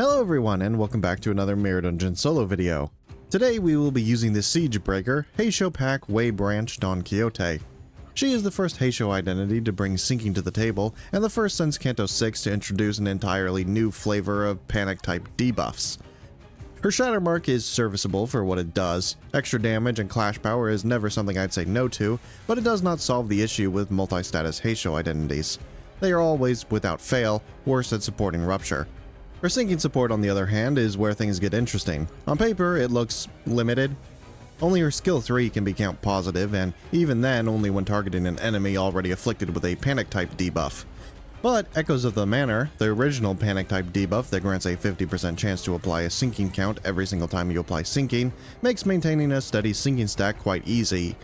Hello everyone and welcome back to another Mirror Dungeon solo video. Today we will be using the siege breaker Heishou Wei Don Quixote. She is the first Heishou identity to bring sinking to the table, and the first since Canto 6 to introduce an entirely new flavor of panic type debuffs. Her Shatter Mark is serviceable for what it does. Extra damage and clash power is never something I'd say no to, but it does not solve the issue with multi-status Heishou identities. They are always, without fail, worse at supporting Rupture. Her sinking support, on the other hand, is where things get interesting. On paper, it looks limited. Only her skill 3 can be count positive, and even then only when targeting an enemy already afflicted with a panic type debuff. But Echoes of the Manor, the original panic type debuff that grants a 50% chance to apply a sinking count every single time you apply sinking, makes maintaining a steady sinking stack quite easy.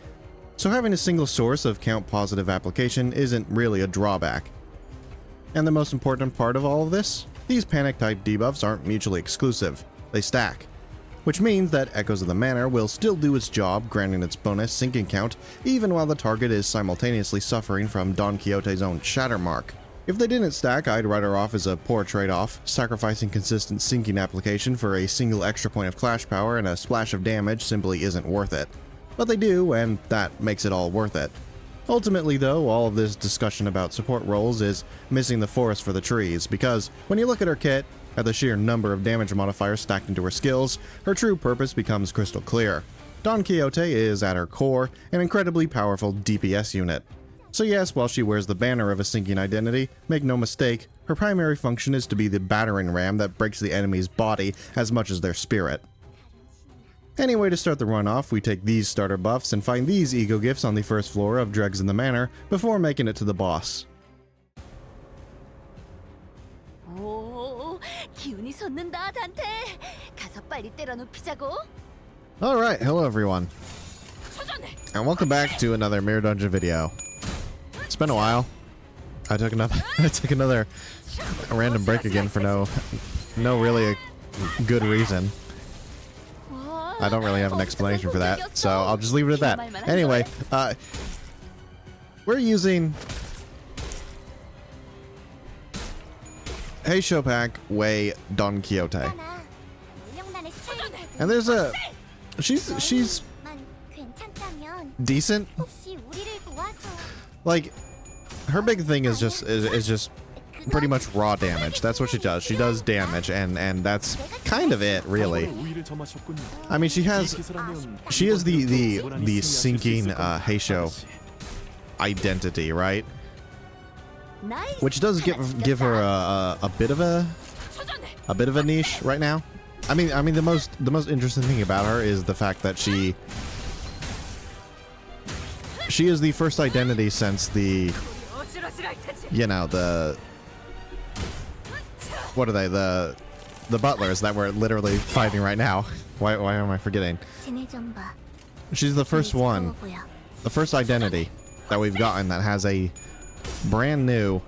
So having a single source of count positive application isn't really a drawback. And the most important part of all of this? These panic type debuffs aren't mutually exclusive, they stack. Which means that Echoes of the Manor will still do its job, granting its bonus sinking count, even while the target is simultaneously suffering from Don Quixote's own Shatter Mark. If they didn't stack, I'd write her off as a poor trade-off, sacrificing consistent sinking application for a single extra point of clash power and a splash of damage simply isn't worth it. But they do, and that makes it all worth it. Ultimately though, all of this discussion about support roles is missing the forest for the trees, because when you look at her kit, at the sheer number of damage modifiers stacked into her skills, her true purpose becomes crystal clear. Don Quixote is, at her core, an incredibly powerful DPS unit. So yes, while she wears the banner of a sinking identity, make no mistake, her primary function is to be the battering ram that breaks the enemy's body as much as their spirit. Anyway, to start the run off, we take these starter buffs and find these ego gifts on the first floor of Dregs in the Manor before making it to the boss. Alright, hello everyone, and welcome back to another Mirror Dungeon video. It's been a while. I took another random break again for no really a good reason. I don't really have an explanation for that, so I'll just leave it at that. Anyway, we're using Heishou Wei Don Quixote. And there's a... She's decent. Like, her big thing is just pretty much raw damage. That's what she does. She does damage, and that's kind of it, really. I mean, she is the sinking Heishou identity, right? Which does give her a bit of a niche right now. I mean the most interesting thing about her is the fact that she is the first identity since the, you know, the, what are they, the butlers that we're literally fighting right now. Why am I forgetting? She's the first one, the first identity that we've gotten that has a brand new,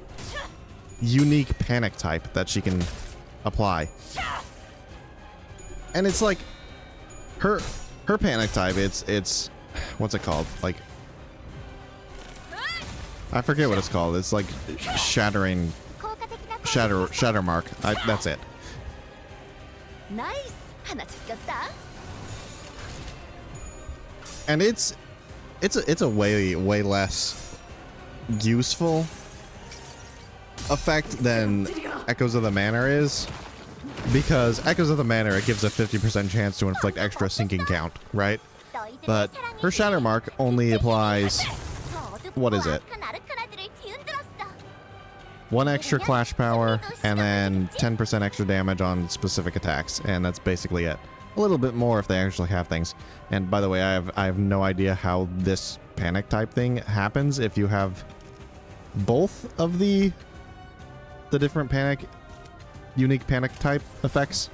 unique panic type that she can apply. And it's like, her panic type, it's, what's it called? Like, I forget what it's called. It's like shatter mark. That's it. And it's a way less useful effect than Echoes of the Manor is, because Echoes of the Manor, it gives a 50% chance to inflict extra sinking count, right? But her Shatter Mark only applies, what is it? 1 extra clash power, and then 10% extra damage on specific attacks, and that's basically it. A little bit more if they actually have things. And by the way, I have no idea how this panic type thing happens if you have both of the different unique panic type effects.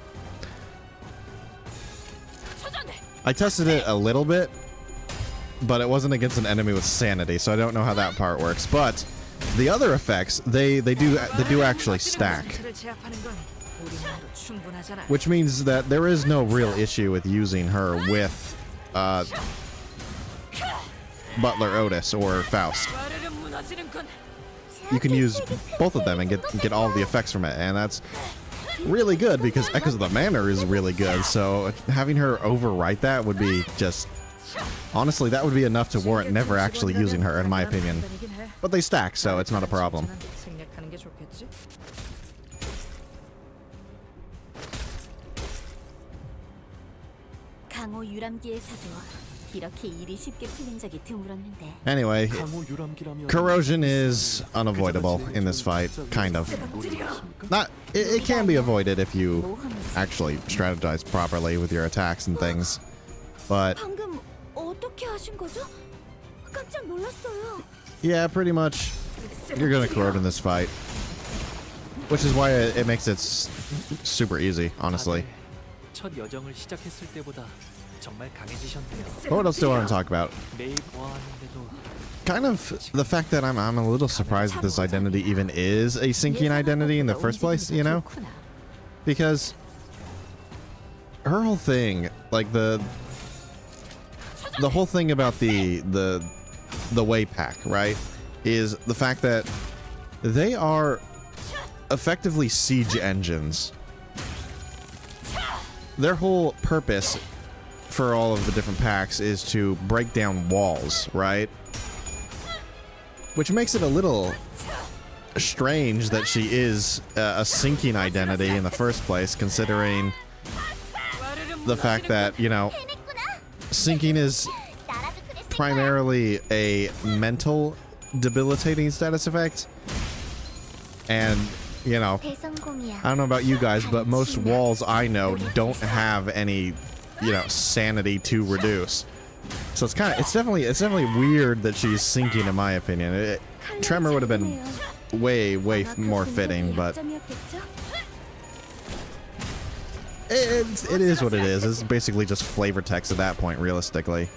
I tested it a little bit, but it wasn't against an enemy with sanity, so I don't know how that part works. But the other effects, they do actually stack, which means that there is no real issue with using her with Butler Otis or Faust. You can use both of them and get all the effects from it, and really good because Echoes of the Manor is really good, so having her overwrite that would be just... Honestly, that would be enough to warrant never actually using her, in my opinion. But they stack, so it's not a problem. Anyway, corrosion is unavoidable in this fight, kind of. It can be avoided if you actually strategize properly with your attacks and things, but yeah, pretty much you're gonna corrode in this fight, which is why it makes it super easy, honestly. What else do I want to talk about? Kind of the fact that I'm a little surprised that this identity even is a sinking identity in the first place, you know? Because her whole thing, like the whole thing about the Wei pack, right, is the fact that they are effectively siege engines. Their whole purpose for all of the different packs is to break down walls, right? Which makes it a little strange that she is a sinking identity in the first place, considering the fact that, you know, sinking is primarily a mental debilitating status effect. And, you know, I don't know about you guys, but most walls I know don't have any, you know, sanity to reduce. So it's definitely weird that she's sinking, in my opinion. Tremor would have been way more fitting, but it is what it is. It's basically just flavor text at that point, realistically.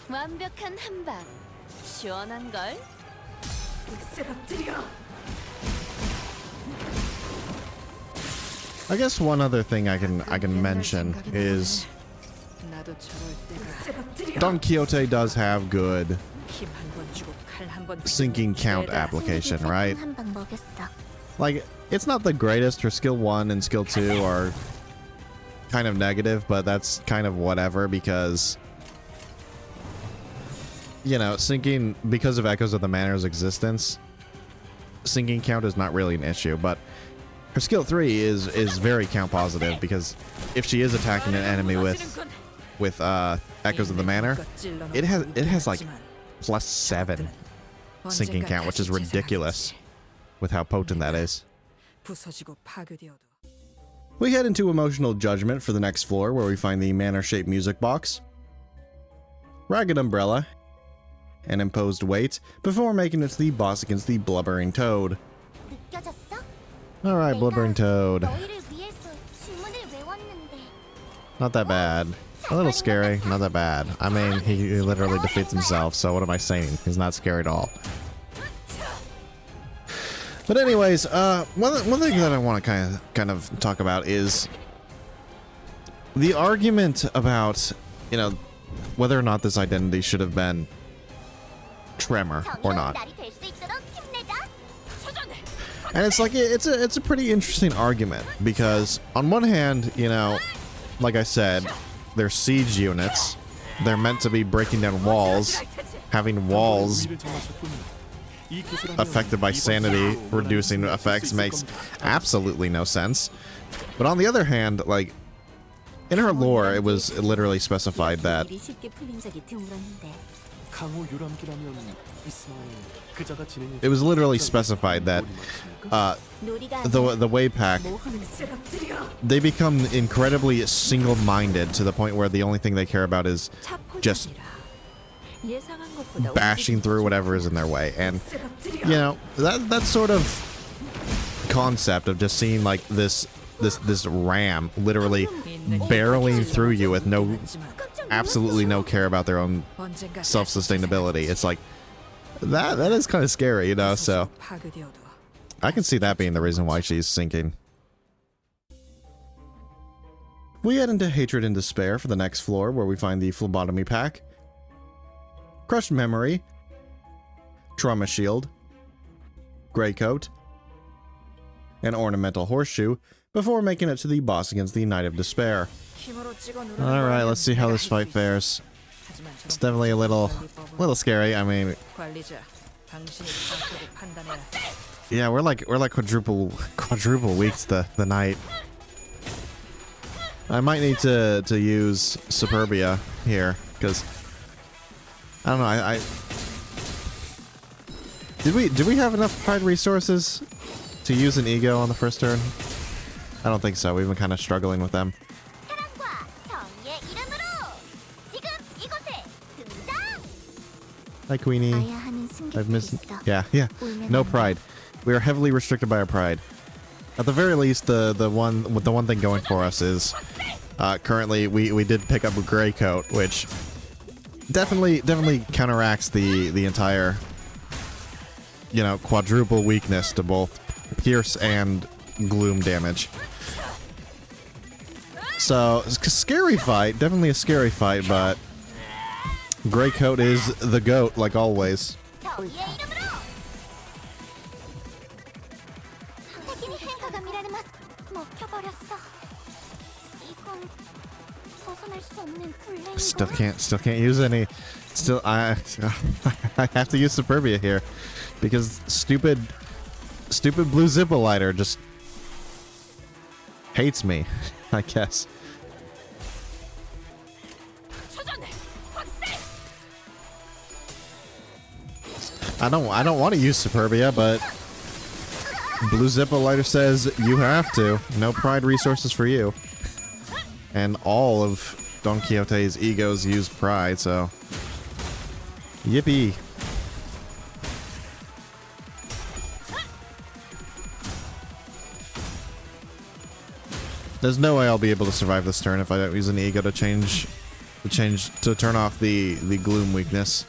완벽한 한방. 시원한 걸. I guess one other thing I can mention is Don Quixote does have good sinking count application, right? Like, it's not the greatest. Her skill 1 and skill 2 are kind of negative, but that's kind of whatever because, you know, sinking, because of Echoes of the Manor's existence, sinking count is not really an issue, but her skill 3 is very count positive because if she is attacking an enemy with Echoes of the Manor, it has like +7 sinking count, which is ridiculous with how potent that is. We head into Emotional Judgment for the next floor, where we find the manor-shaped music box, Ragged Umbrella, and Imposed Weight, before making it to the boss against the Blubbering Toad. Alright, Blubbering Toad. Not that bad. A little scary, not that bad. I mean, he literally defeats himself, so what am I saying? He's not scary at all. But anyways, one thing that I want to kind of talk about is the argument about, you know, whether or not this identity should have been Tremor or not. And it's like, it's a pretty interesting argument because on one hand, you know, like I said, they're siege units. They're meant to be breaking down walls. Having walls affected by sanity reducing effects makes absolutely no sense. But on the other hand, like, in her lore, it was literally specified that the Wei pack, they become incredibly single-minded to the point where the only thing they care about is just bashing through whatever is in their way. And, you know, that sort of concept of just seeing like this ram literally barreling through you with absolutely no care about their own self-sustainability. It's like that is kind of scary, you know. So I can see that being the reason why she's sinking. We head into Hatred and Despair for the next floor, where we find the phlebotomy pack, crushed memory, trauma shield, gray coat, and ornamental horseshoe, before making it to the boss against the Knight of Despair. Alright, let's see how this fight fares. It's definitely a little scary. I mean, yeah, we're like quadruple weeks the Knight. I might need to use Superbia here, because I don't know. Did we have enough pride resources to use an ego on the first turn? I don't think so. We've been kind of struggling with them. Hi, Queenie. I've missed. Yeah. No pride. We are heavily restricted by our pride. At the very least, the one thing going for us is currently we did pick up a gray coat, which definitely counteracts the entire, you know, quadruple weakness to both pierce and gloom damage. So, it's a scary fight, definitely a scary fight, but gray coat is the goat, like always. Still can't use any. Still, I have to use Superbia here because stupid blue Zippoliter just hates me, I guess. I don't want to use Superbia, but blue Zippoliter says you have to. No pride resources for you. And all of Don Quixote's egos use pride, so yippee. There's no way I'll be able to survive this turn if I don't use an ego to turn off the gloom weakness.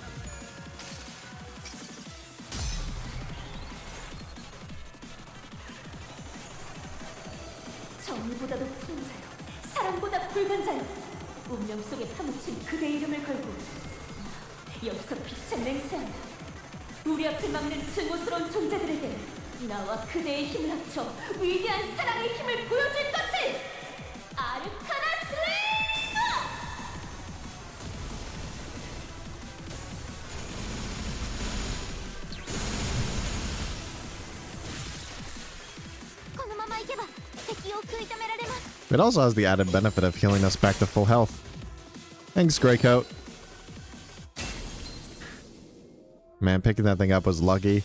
It also has the added benefit of healing us back to full health. Thanks, Greycoat. Man, picking that thing up was lucky.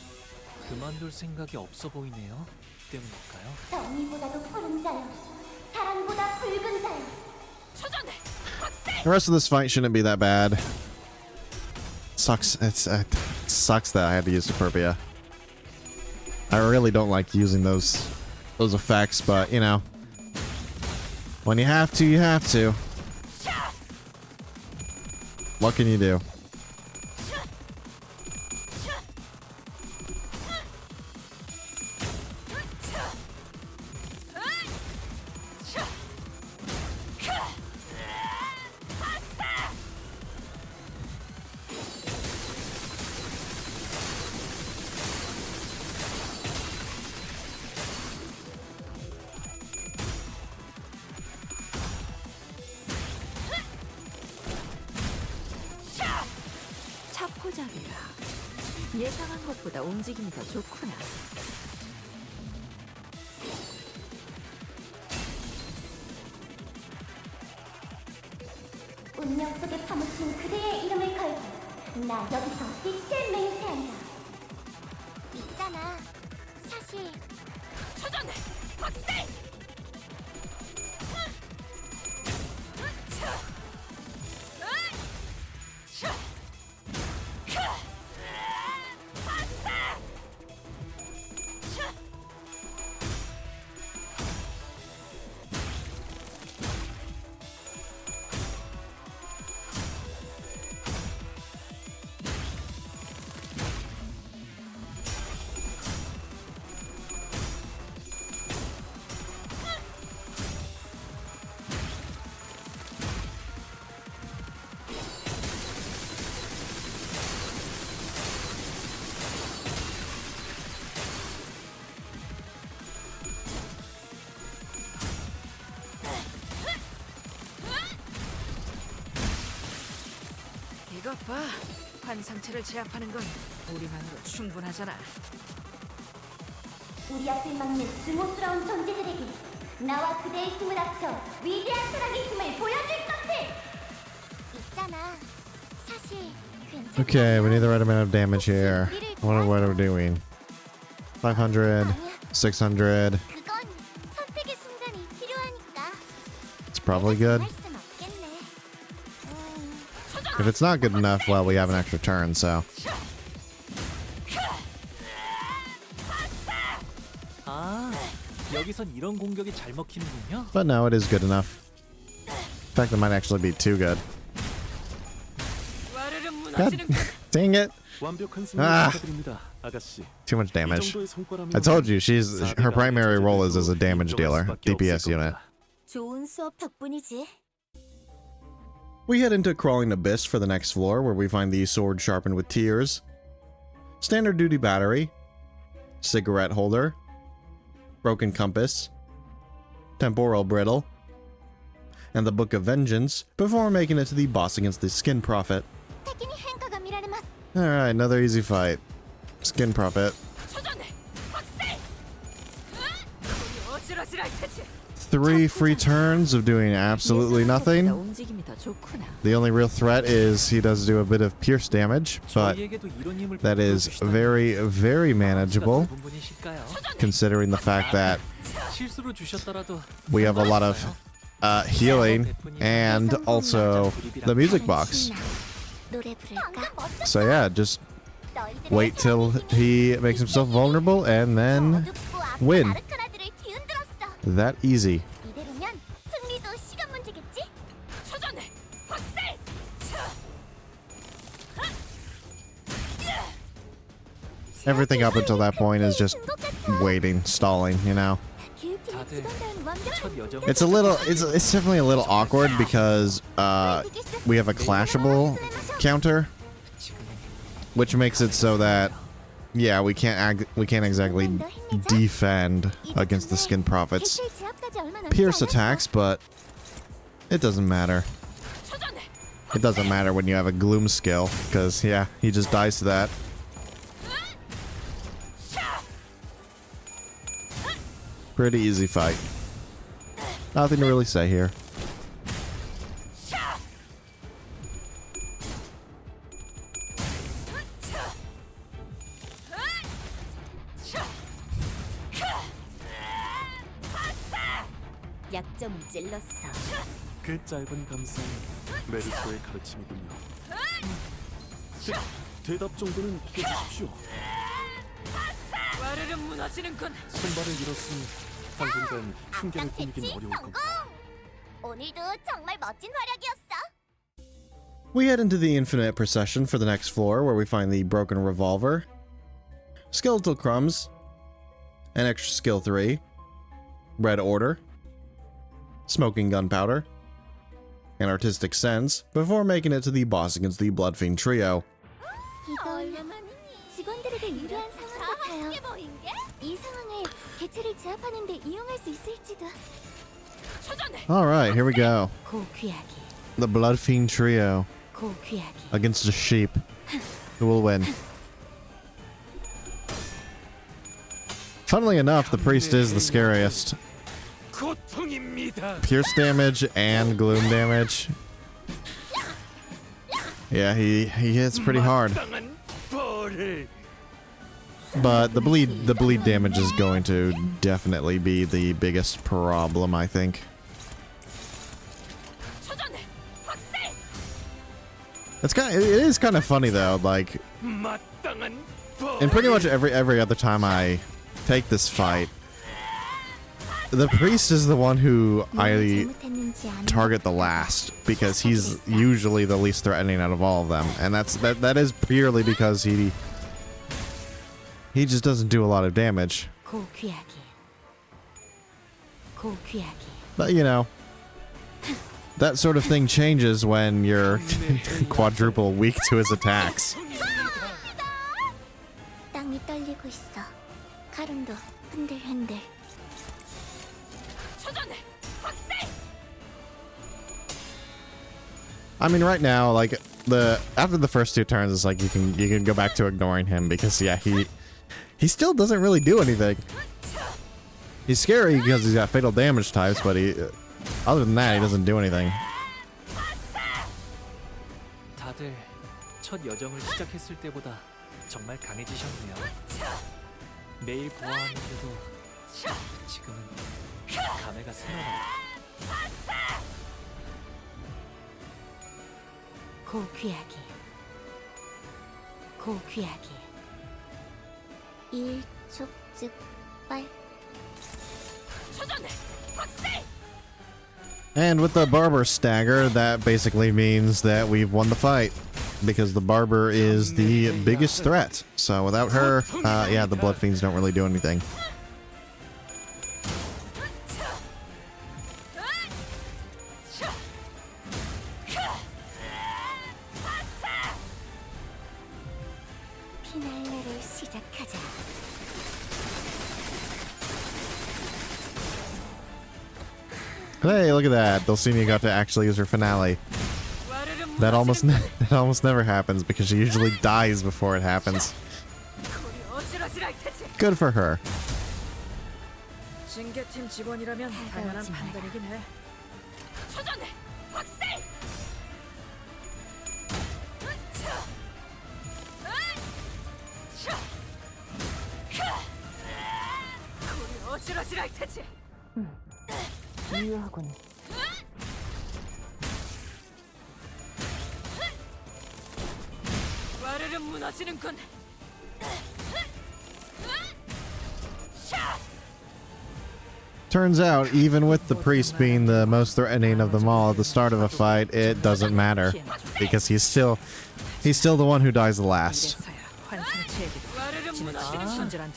The rest of this fight shouldn't be that bad. Sucks. It sucks that I had to use Superbia. I really don't like using those effects, but you know, when you have to, you have to. What can you do? 예상한 것보다 움직임이 더 좋구나. 운명 속에 파묻힌 그대의 이름을 걸고 나 여기서 빛을 맹세한다. 있잖아. 사실 초전 확대. 이것 봐. 환상체를 제압하는 건 우리만으로 충분하잖아. 우리 앞을 막는 증오스러운 존재들에게 나와 그대의 힘을 합쳐 위대한 사랑의 힘을 보여줄 것을. 있잖아. 사실 괜찮아. Okay, we need the right amount of damage here. What are we doing? 500, 600. 그건 선택의 순간이 필요하니까. It's probably good. 할 순 없겠네. If it's not good enough, well, we have an extra turn, so. 아, 여기선 이런 공격이 잘 먹히는군요. But no, it is good enough. In fact, it might actually be too good. God dang it. 완벽한 승리 Ah. 축하드립니다, 아가씨. Too much 이 damage. 정도의 성과라면 I told you, her primary role is as a damage dealer, DPS unit. 좋은 수업 덕분이지. We head into Crawling Abyss for the next floor, where we find the sword sharpened with tears, standard duty battery, cigarette holder, broken compass, temporal brittle, and the Book of Vengeance, before making it to the boss against the Skin Prophet. 敵に変化が見られます。 Alright, another easy fight. Skin Prophet. 3 free turns of doing absolutely 예상한 것보다 nothing. 움직임이 더 좋구나. The only real threat is he does do a bit of pierce damage, but 저희에게도 이런 힘을 that is 보여주시다니 very, very manageable, 좋은 분이실까요? considering the fact that 실수로 주셨더라도 we have a lot of healing and also the music box. 노래 부를까? So yeah, just wait till he makes himself vulnerable and then win. That easy. 이대로면 승리도 시간 문제겠지? Everything up until that point is just waiting, stalling, you know. 다들 첫 여정 It's definitely a little awkward because we have a clashable counter, which makes it so that yeah, we can't exactly defend against the Skin Prophet's pierce attacks, but it doesn't matter. It doesn't matter when you have a gloom skill, because yeah, he just dies to that. Pretty easy fight. Nothing to really say here. 약점을 찔렀어. 그 짧은 감상이 메르소의 가르침이군요. 대답 정도는 해주십시오. 와르르 무너지는군. 손발을 잃었으니 당분간 흉계를 꾸미긴 어려울 겁니다. 오늘도 정말 멋진 활약이었어. We head into the Infinite Procession for the next floor, where we find the Broken Revolver, Skeletal Crumbs, an extra skill 3, Red Order, Smoking Gunpowder, and Artistic Sense, before making it to the boss against the Bloodfiend trio. 이건 직원들에게 유리한 상황 같아요. 이 상황을 개체를 제압하는 데 이용할 수 있을지도. Alright, here we go. 고귀하게, The Bloodfiend trio 고귀하게. against the sheep. Who will win? Funnily enough, the priest is the scariest. 고통입니다. Pierce damage and gloom damage. Yeah, he hits pretty hard. But the bleed damage is going to definitely be the biggest problem, I think. It is kind of funny though, like in pretty much every other time I take this fight, the priest is the one who I target the last because he's usually the least threatening out of all of them, and that is purely because he just doesn't do a lot of damage. 고귀하게, 고귀하게. But you know, that sort of thing changes when you're quadruple weak to his attacks. 땅이 떨리고 있어. 가름도 흔들흔들. I mean, right now, like, after the first two turns, it's like you can go back to ignoring him because yeah, he still doesn't really do anything. He's scary because he's got fatal damage types, but other than that, he doesn't do anything. 다들 첫 여정을 시작했을 때보다 정말 강해지셨네요. 매일 보아하는데도 지금은 감회가 새로워요. 고귀하게 고귀하게 일촉즉발. And with the Barber stagger, that basically means that we've won the fight. Because the Barber is the biggest threat. So without her, yeah, the Bloodfiends don't really do anything. 피날레를 시작하자. Hey, look at that. Dulcinea got to actually use her finale. That almost never happens because she usually dies before it happens. Good for her. 징계팀 직원이라면 당연한 판단이긴 해. 유효하군. 와르르 무너지는군. Turns out, even with the priest being the most threatening of them all at the start of a fight, it doesn't matter. Because he's still the one who dies the last.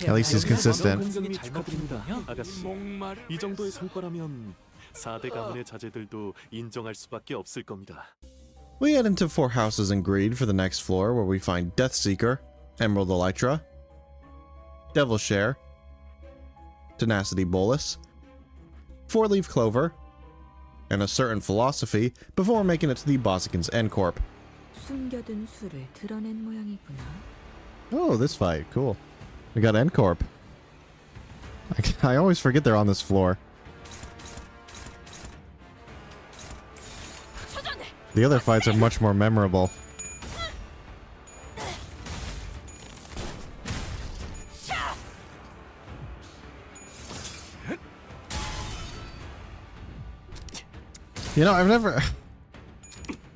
At least he's consistent. 공격이 잘 먹히는군요. 아가씨, 이 정도의 성과라면 4대 가문의 자제들도 인정할 수밖에 없을 겁니다. We head into 4 houses in Greed for the next floor, where we find Deathseeker, Emerald Elytra, Devil Share, Tenacity Bolus, 4-Leaf Clover, and a certain philosophy before making it to the Bossikins End Corp. 숨겨둔 수를 드러낸 모양이구나. Oh, this fight. Cool. We got End Corp. I always forget they're on this floor. The other fights are much more memorable. You know, I've never...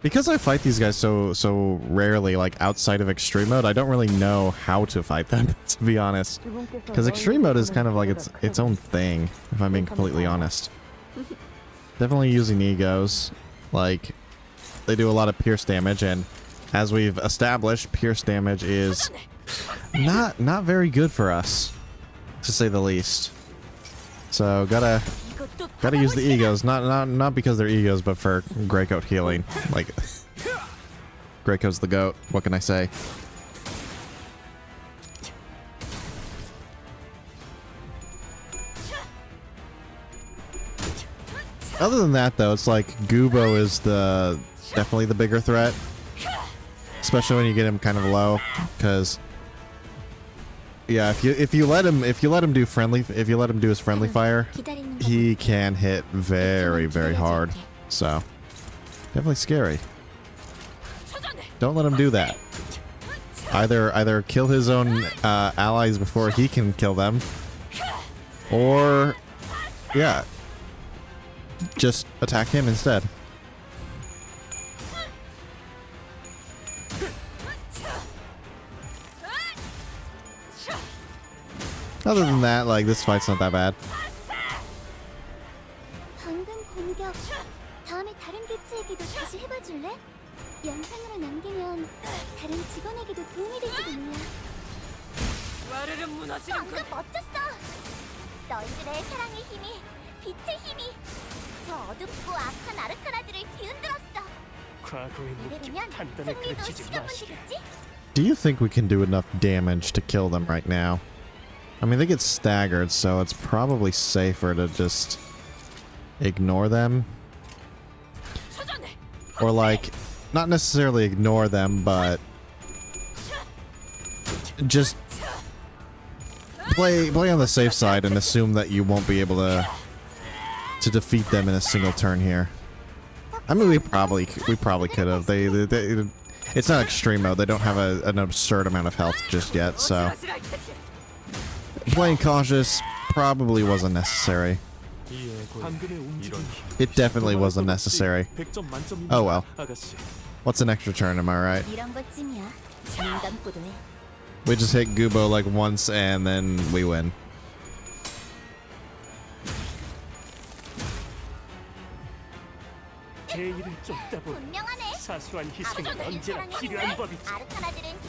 Because I fight these guys so rarely, like, outside of Extreme Mode, I don't really know how to fight them, to be honest. Because Extreme Mode is kind of like its own thing, if I'm being completely honest. Definitely using egos. Like, they do a lot of pierce damage, and as we've established, pierce damage is not very good for us, to say the least. So, gotta use the egos, not because they're egos, but for Greycoat healing. Like, Greycoat's the goat. What can I say? Other than that, though, it's like Gubo is definitely the bigger threat, especially when you get him kind of low, because yeah, if you let him do his friendly fire, he can hit very hard. So definitely scary. Don't let him do that. Either kill his own allies before he can kill them, or yeah, just attack him instead. Other than that, like, this fight's not that bad. 방금 공격. 다음에 다른 개체에게도 다시 해봐줄래? 영상으로 남기면 다른 직원에게도 도움이 될지도 몰라. 와르르 무너지는군. 방금 멋졌어. 너희들의 사랑의 힘이, 빛의 힘이 저 어둡고 악한 아르카나들을 뒤흔들었어. 과거의 묵기 이대로면 단단히 승리도 그치지 수렴은 마시게. 되겠지? Do you think we can do enough damage to kill them right now? I mean, they get staggered, so it's probably safer to just ignore them. Or like, not necessarily ignore them, but just play on the safe side and assume that you won't be able to defeat them in a single turn here. I mean, we probably could have. It's not extreme mode. They don't have an absurd amount of health just yet, so playing cautious probably wasn't necessary. It definitely wasn't necessary. Oh well. What's an extra turn, am I right? We just hit Gubo like once and then we win.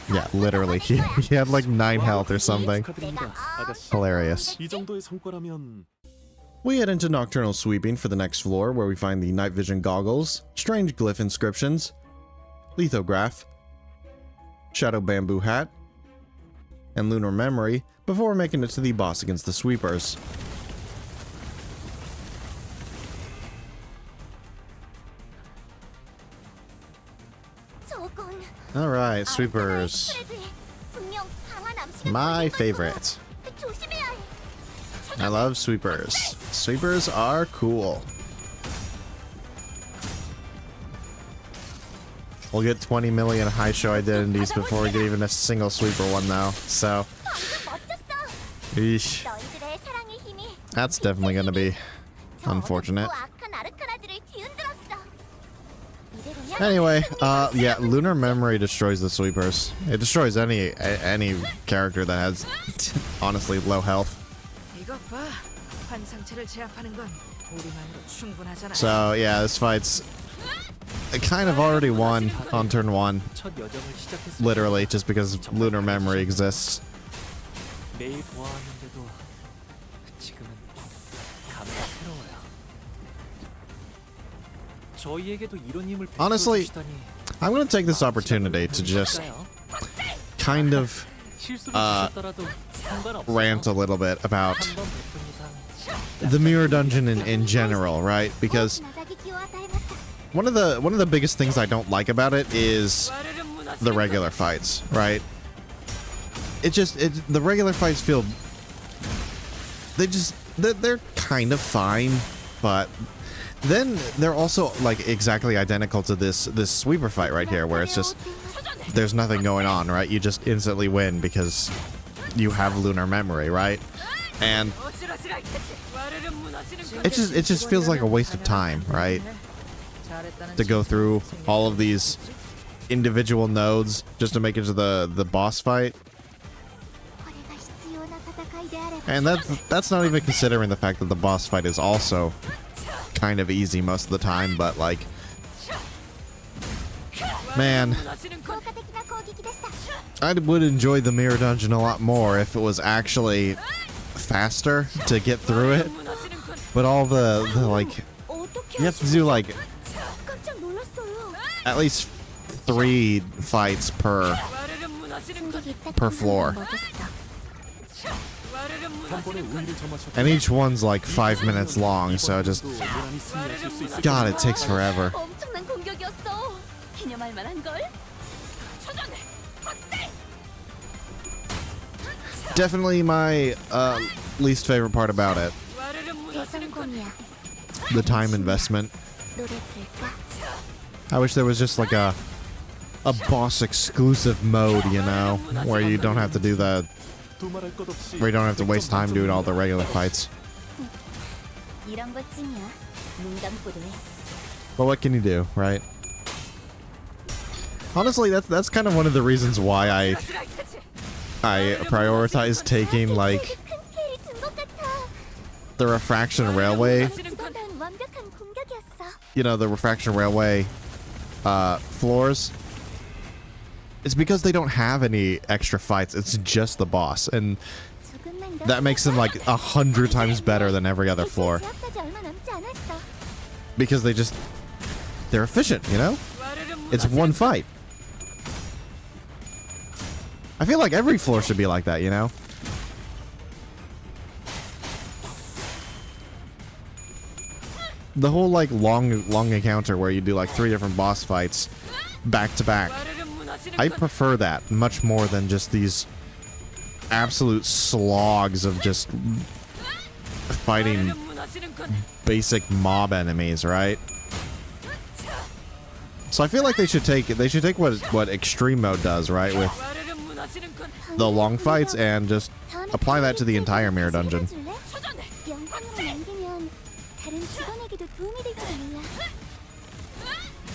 Yeah, literally. He had like 9 health or something. Hilarious. We head into Nocturnal Sweeping for the next floor, where we find the Night Vision Goggles, Strange Glyph Inscriptions, Lithograph, Shadow Bamboo Hat, and Lunar Memory, before making it to the boss against the Sweepers. Alright, Sweepers. My favorite. I love Sweepers. Sweepers are cool. We'll get 20 million Heishou identities before we get even a single Sweeper one though, so... Eesh. That's definitely gonna be unfortunate. Anyway, yeah, Lunar Memory destroys the Sweepers. It destroys any character that has, honestly, low health. So, yeah, this fight's kind of already won on turn 1. Literally, just because Lunar Memory exists. Honestly, I'm going to take this opportunity to just kind of rant a little bit about the mirror dungeon in general, right? Because one of the biggest things I don't like about it is the regular fights, right? The regular fights feel they're kind of fine, but then they're also like exactly identical to this Sweeper fight right here, where it's just there's nothing going on, right? You just instantly win because you have Lunar Memory, right? And it just feels like a waste of time, right? To go through all of these individual nodes just to make it to the boss fight. And that's not even considering the fact that the boss fight is also kind of easy most of the time, but like, man, I would enjoy the mirror dungeon a lot more if it was actually faster to get through it. But all the like, you have to do like at least 3 fights per floor. And each one's like 5 minutes long, so just... God, it takes forever. Definitely my least favorite part about it. The time investment. I wish there was just like a boss exclusive mode, you know, where you don't have to do the... where you don't have to waste time doing all the regular fights. But what can you do, right? Honestly, that's kind of one of the reasons why I prioritize taking like the Refraction Railway. You know, the Refraction Railway floors. It's because they don't have any extra fights. It's just the boss, and that makes them like 100 times better than every other floor. Because they're efficient, you know? It's one fight. I feel like every floor should be like that, you know? The whole like long encounter where you do like 3 different boss fights back to back. I prefer that much more than just these absolute slogs of just fighting basic mob enemies, right? So I feel like they should take what extreme mode does, right, with the long fights, and just apply that to the entire mirror dungeon.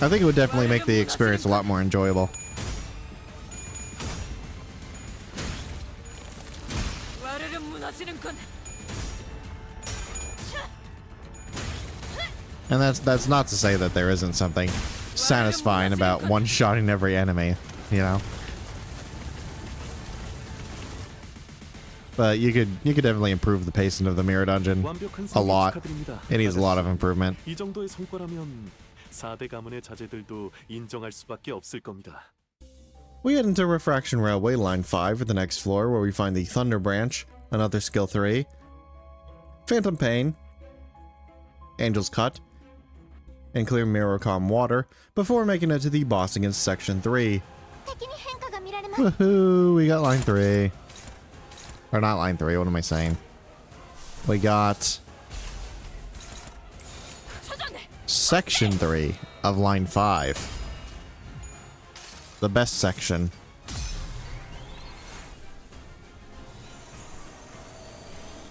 I think it would definitely make the experience a lot more enjoyable. And that's not to say that there isn't something satisfying about one-shotting every enemy, you know. But you could definitely improve the pacing of the mirror dungeon a lot. It needs a lot of improvement. 이 정도의 성과라면 4대 가문의 자제들도 인정할 수밖에 없을 겁니다. We head into Refraction Railway Line 5 at the next floor, where we find the Thunder Branch, another skill 3, Phantom Pain, Angel's Cut, and Clear Mirror-Calm Water, before making it to the boss against Section 3. Woohoo! We got Line 3. Or not Line 3, what am I saying? We got Section 3 of Line 5. The best section.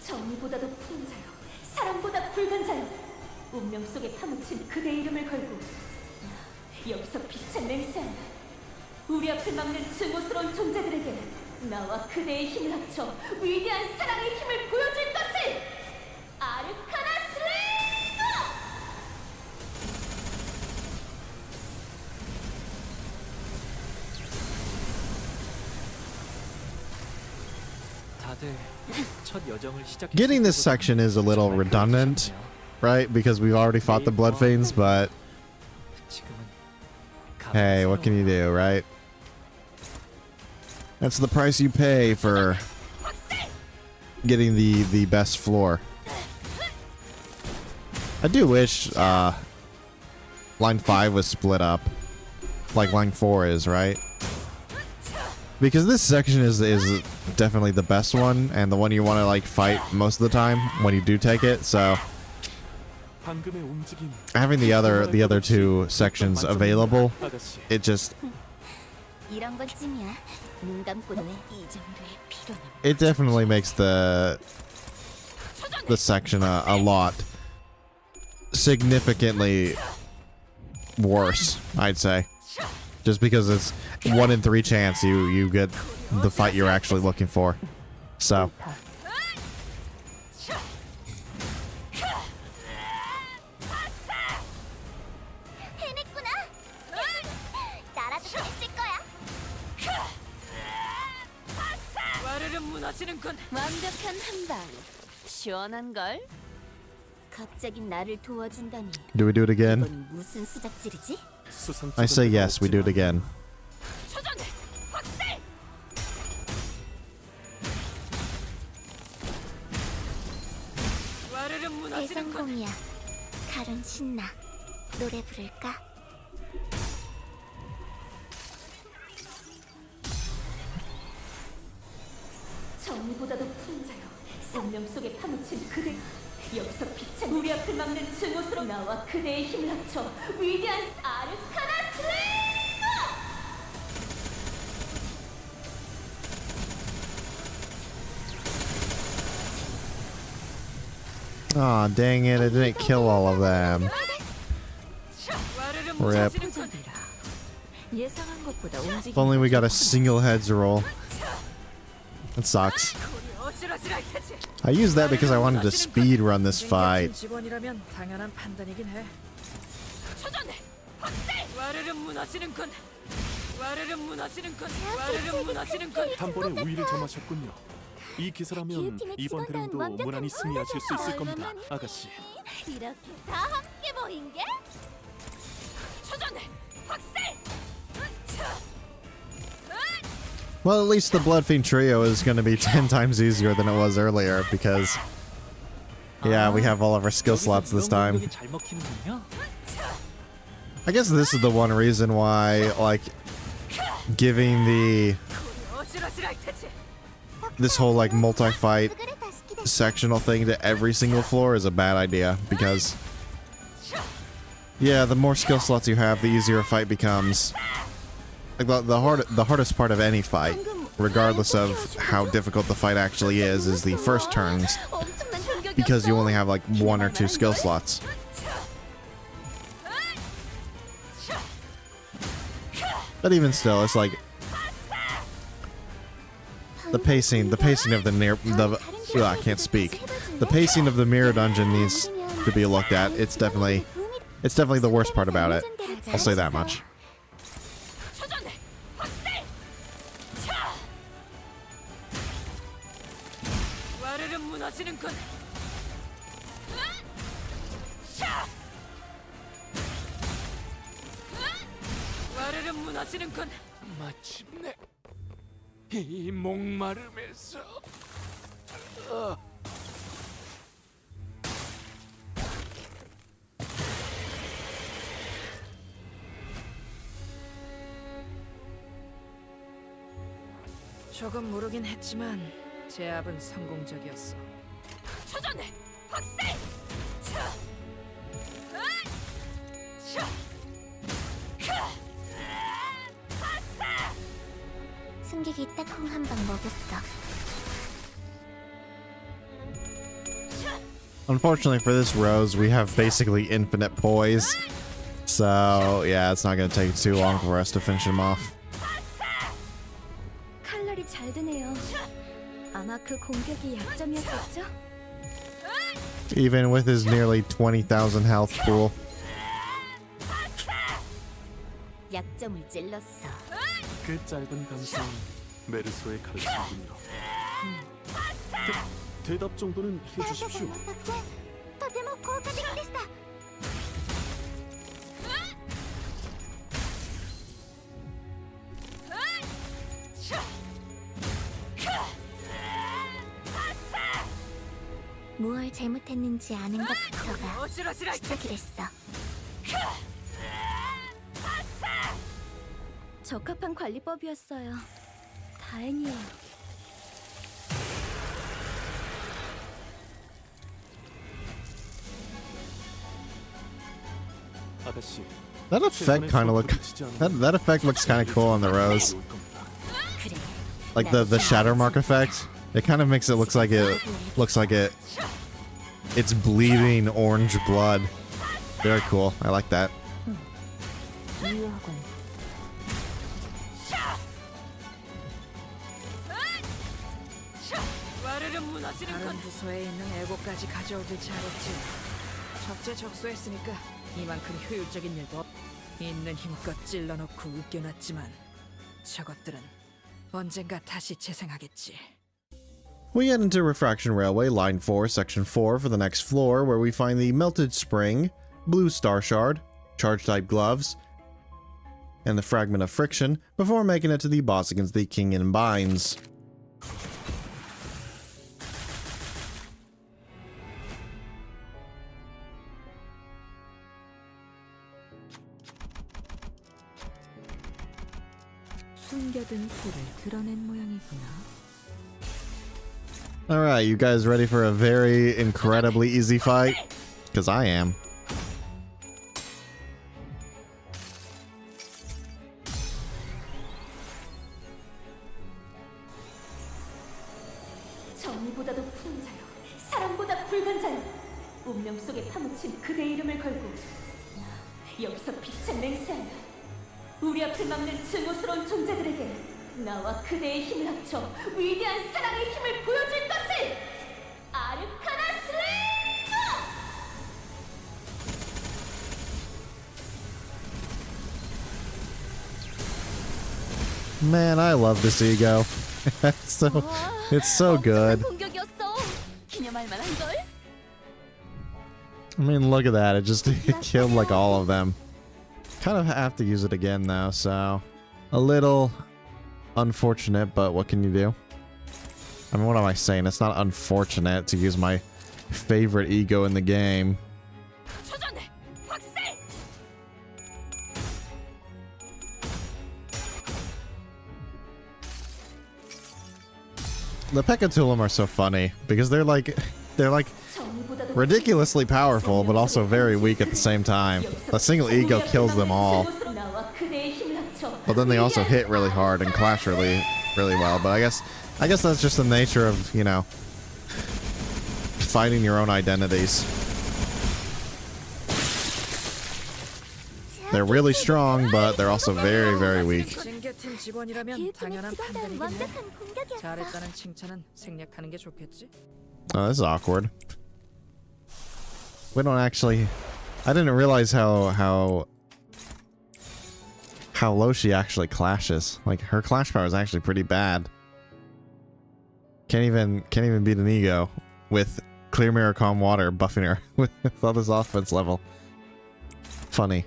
정의보다도 푸른 자여, 사랑보다 붉은 자여, 운명 속에 파묻힌 그대의 이름을 걸고 여기서 빛의 맹세한다. 우리 앞을 막는 증오스러운 존재들에게 나와 그대의 힘을 합쳐 위대한 사랑의 힘을 보여줄 것을! 아르카나 슬레이어! 다들 첫 여정을 시작. Getting this section is a little redundant, right? Because we've already fought the Bloodfiends, but hey, what can you do, right? That's the price you pay for getting the best floor. I do wish Line 5 was split up like Line 4 is, right? Because this section is definitely the best one, and the one you want to like fight most of the time when you do take it. So having the other two sections available, it just it definitely makes the section a lot significantly worse, I'd say. Just because it's 1 in 3 chance you get the fight you're actually looking for. So 완벽한 한방. 시원한 걸. 갑자기 나를 도와준다니. do we do it again? 이건 무슨 수작질이지? I say yes, we do it again. 대성공이야. 칼은 신나. 노래 부를까? 정의보다도 푸른 자여, 생명 속에 파묻힌 그대, 여기서 빛은 우리 앞을 막는 증오스러운 나와 그대의 힘을 합쳐 위대한 아르카나 슬레이어! Aw, dang it, I didn't kill all of them. Rip. 예상한 것보다 움직임이 If only we got a single heads roll. That sucks. I used that because I wanted to speed run this fight. 직원이라면 당연한 판단이긴 해. 단번에 우위를 점하셨군요. 이 기세라면 이번 대련도 무난히 승리하실 수 있을 겁니다, 아가씨. 이렇게 다 함께 모인 게? Well, at least the Bloodfiend trio is going to be 10 times easier than it was earlier, because yeah, we have all of our skill slots this time. I guess this is the one reason why, like, giving this whole, like, multi-fight sectional thing to every single floor is a bad idea, because, yeah, the more skill slots you have, the easier a fight becomes. Like, the hardest part of any fight, regardless of how difficult the fight actually is the first turns, because you only have, like, 1 or 2 skill slots. But even still, it's like the pacing of I can't speak. The pacing of the mirror dungeon needs to be looked at. It's definitely the worst part about it. I'll say that much. 마침내 이 목마름에서 조금 모르긴 했지만 제압은 성공적이었어. 승객이 딱콩 한 방 먹였어. Unfortunately for this Rose, we have basically infinite poise. So, yeah, it's not going to take too long for us to finish him off. 칼날이 잘 드네요. 아마 그 공격이 약점이었겠죠? Even with his nearly 20,000 health pool. 약점을 찔렀어. 그 짧은 감성 메르소의 가르침군요. 대답 정도는 해주십시오. とても効果的でした。 무얼 잘못했는지 아는 것부터가 시작이랬어. 적합한 관리법이었어요. 다행이에요. 아가씨, That effect kind of that effect looks kind of cool on the Rose. Like the shadow mark effect. It kind of makes it looks like it's bleeding orange blood. Very cool. I like that. 다른 부서에 있는 애고까지 가져오길 잘했지. 적재적소했으니까 이만큼 효율적인 일도 있는 힘껏 찔러놓고 웃겨놨지만 저것들은 언젠가 다시 재생하겠지. We get into Refraction Railway, Line 4, Section 4 for the next floor, where we find the Melted Spring, Blue Star Shard, Charge-type Gloves, and the Fragment of Friction, before making it to the boss against the King in Binds. 숨겨둔 수를 드러낸 모양이구나. Alright, you guys ready for a very incredibly easy fight? Because I am. 정의보다도 푸른 자여, 사랑보다 붉은 자여, 운명 속에 파묻힌 그대 이름을 걸고 나 여기서 빛을 맹세한다. 우리 앞을 막는 증오스러운 존재들에게 나와 그대의 힘을 합쳐 위대한 사랑의 힘을 보여줄 것을! 아르카나 슬레이머! Man, I love this ego. It's so good. 공격이었어. 기념할 만한 걸. I mean, look at that. It killed like all of them. Kind of have to use it again though, so a little unfortunate, but what can you do? I mean, what am I saying? It's not unfortunate to use my favorite ego in the game. The Pekatulam are so funny because they're like ridiculously powerful, but also very weak at the same time. A single ego kills them all, but then they also hit really hard and clash really well. But I guess that's just the nature of, you know, fighting your own identities. They're really strong, but they're also very, very weak. 징계팀 직원이라면 당연한 판단이겠네. 잘했다는 칭찬은 생략하는 게 좋겠지. Oh, this is awkward. We don't actually... I didn't realize how low she actually clashes. Like, her clash power is actually pretty bad. Can't even beat an ego with Clear Mirror Calm Water buffing her with all this offense level. Funny.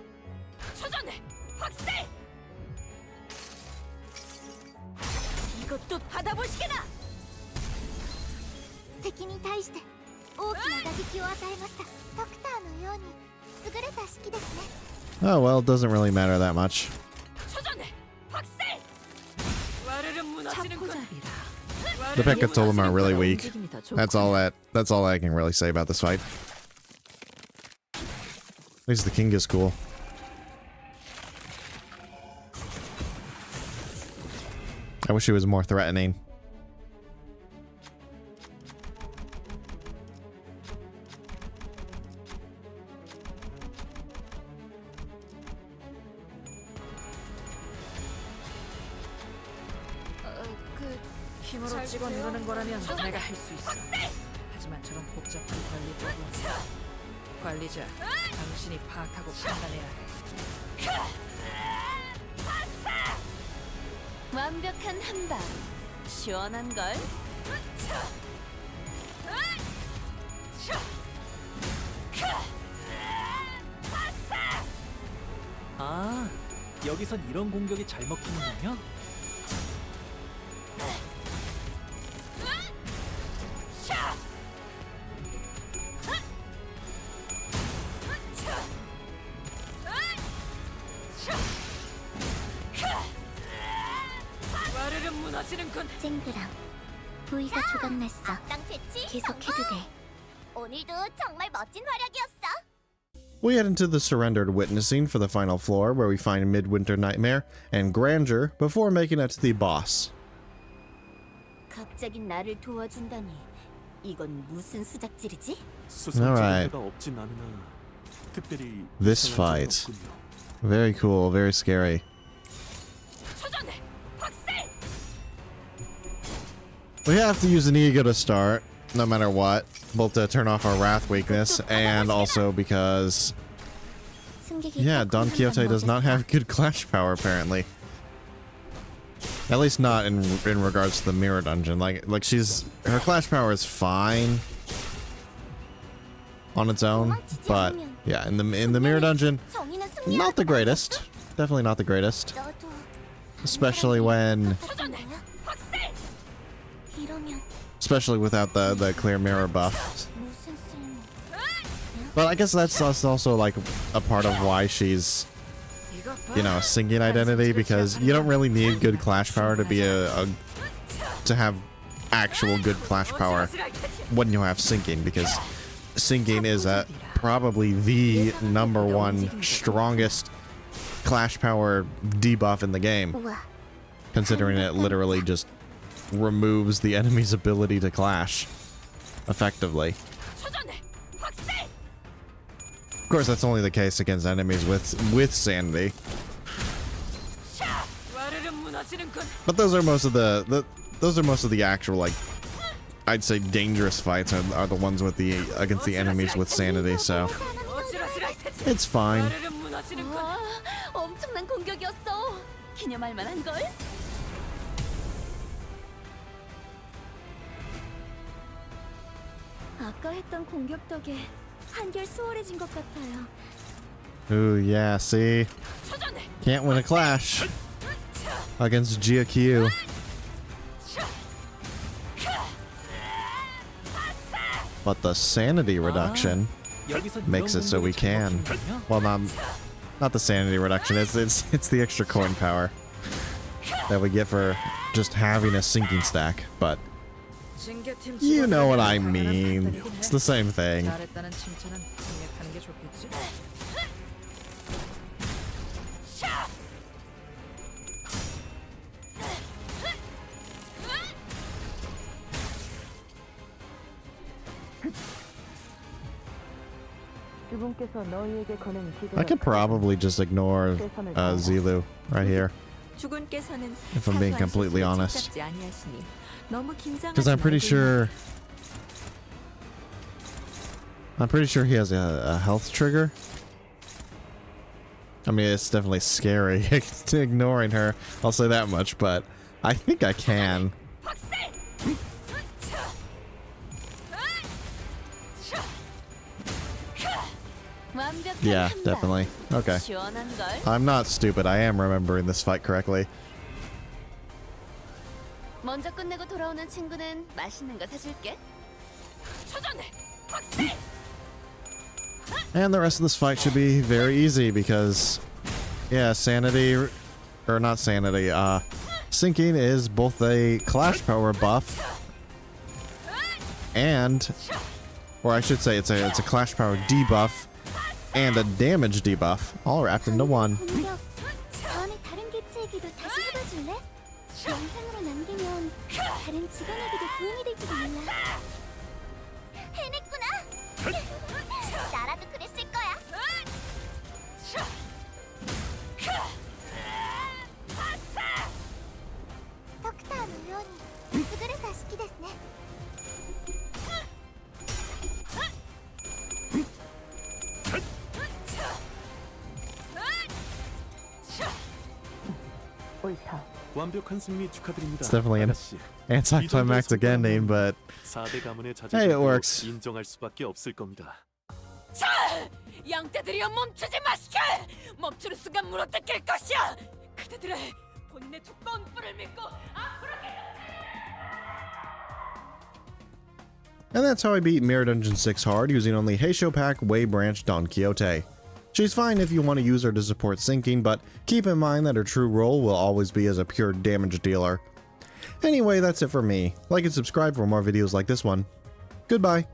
이것도 받아보시게나. 敵に対して大きな打撃を与えました。ドクターのように優れた式ですね。 Oh well, it doesn't really matter that much. The Pekatulam are really weak. That's all I can really say about this fight. At least the king is cool. I wish he was more threatening. 힘으로 찍어 누르는 거라면 내가 할 수 있어. 하지만 저런 복잡한 관리 도구. 관리자, 당신이 파악하고 판단해야 해. 완벽한 한방. 시원한 걸. 아, 여기선 이런 공격이 잘 먹히는군요. 쨍그랑 부위가 조각났어. 계속해도 돼. 오늘도 정말 멋진 활약이었어. We head into the surrendered witnessing for the final floor, where we find Midwinter Nightmare and Grandeur before making it to the boss. 갑자기 나를 도와준다니. 이건 무슨 수작질이지? Alright. This fight. Very cool, very scary. We have to use an ego to start, no matter what, both to turn off our wrath weakness and also because, yeah, Don Quixote does not have good clash power apparently. At least not in regards to the mirror dungeon. Like her clash power is fine on its own, but yeah, in the mirror dungeon, not the greatest. Definitely not the greatest, especially without the clear mirror buff. But I guess that's also like a part of why she's, you know, a sinking identity, because you don't really need good clash power to be to have actual good clash power when you have sinking, because sinking is probably the #1 strongest clash power debuff in the game, considering it literally just removes the enemy's ability to clash effectively. Of course, that's only the case against enemies with sanity. But those are most of the actual, like, I'd say dangerous fights are the ones with against the enemies with sanity, so it's fine. 엄청난 공격이었어. 기념할 만한 걸. 아까 했던 공격 덕에 한결 수월해진 것 같아요. Ooh, yeah, see? Can't win a clash against GQ. But the sanity reduction makes it so we can. Well, not the sanity reduction. It's the extra coin power that we get for just having a sinking stack. But 징계팀 You know what I 직원들에게 mean. 당연한 판단이긴 It's 해. the same thing. 잘했다는 칭찬은 생략하는 게 좋겠지. I could probably just ignore Zilu right here, 주군께서는 if I'm being 사소한 completely 실수에 honest. 침착지 아니하시니 너무 긴장하지 Because I'm pretty 말고 sure he has a health trigger. I mean, it's definitely scary ignoring her. I'll say that much, but I think I can. 완벽한 Yeah, 한 방. definitely. Okay. 시원한 걸. I'm not stupid. I am remembering this fight correctly. 먼저 끝내고 돌아오는 친구는 맛있는 거 사줄게. And the rest of this fight should be very easy because, yeah, sanity, or not sanity, sinking is both a clash power buff and, or I should say it's a clash power debuff and a damage debuff, all wrapped into one. 공격. 다음에 다른 개체에게도 다시 해봐줄래? 영상으로 남기면 다른 직원에게도 도움이 될지도 몰라. 해냈구나. 나라도 그랬을 거야. 덕터のように優れた式ですね. 완벽한 승리 축하드립니다. It's definitely an 아가씨. anticlimactic ending, but 4대 가문의 Hey, it works. 자제력도 인정할 수밖에 없을 겁니다. 양떼들이여 멈추지 마시게! 멈추는 순간 물어뜯길 것이야! 그대들의 본인의 두꺼운 뿔을 믿고 앞으로 And that's how I beat Mirror Dungeon 6 hard using only Heishou Wei Don Quixote. She's fine if you want to use her to support sinking, but keep in mind that her true role will always be as a pure damage dealer. Anyway, that's it for me. Like and subscribe for more videos like this one. Goodbye.